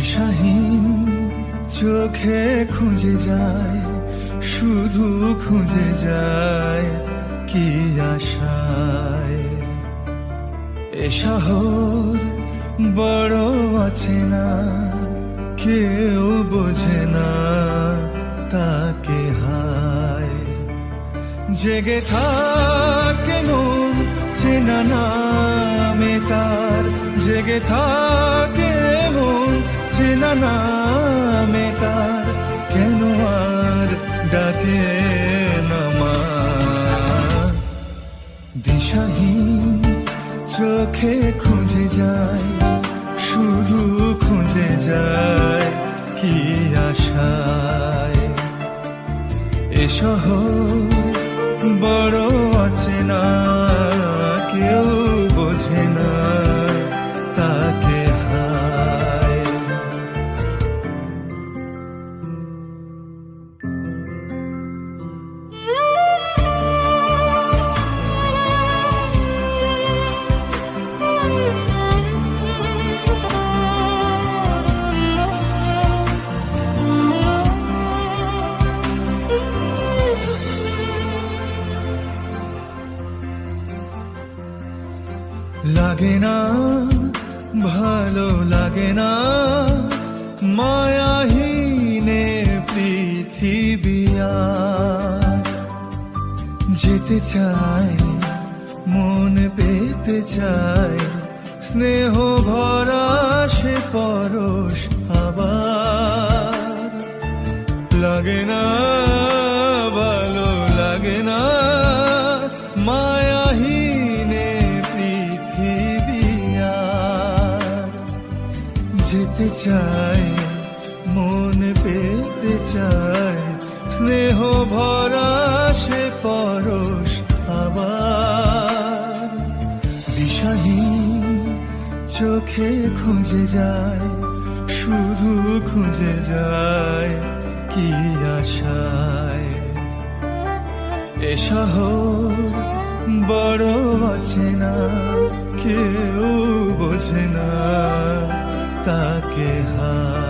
দিশাহীন চোখে খুঁজে যায়, শুধু খুঁজে যায় কি আশায়। এ শহর বড় আছে না, কেউ বোঝে না তাকে হায়। জেগে থাকে মন চেনা নামে তার, জেগে থাকে মন চেনা নামে তার, কেন আর ডাকে না মা। দিশাহীন চোখে খুঁজে যায়, শুধু খুঁজে যায় কি আশায়। এ শহর বড় আছে না, কেউ বোঝে না তাকে হায়। লাগে না ভালো লাগে না মায়াহীনে পৃথিবী আর। যেতে চাই মন পেতে চাই, স্নেহ ভরা সে পরশ আবার। লাগে না ভালো লাগে না মায়াহীনে পৃথিবী আর। যেতে চাই মন পেতে চাই, স্নেহ ভরা সে পরশ আবার। দিশাহীন চোখে খুঁজে যায়, শুধু খুঁজে যায় কি আশায়। এ শহর বড় আছে না, কেউ বোঝে না তাকে হায়।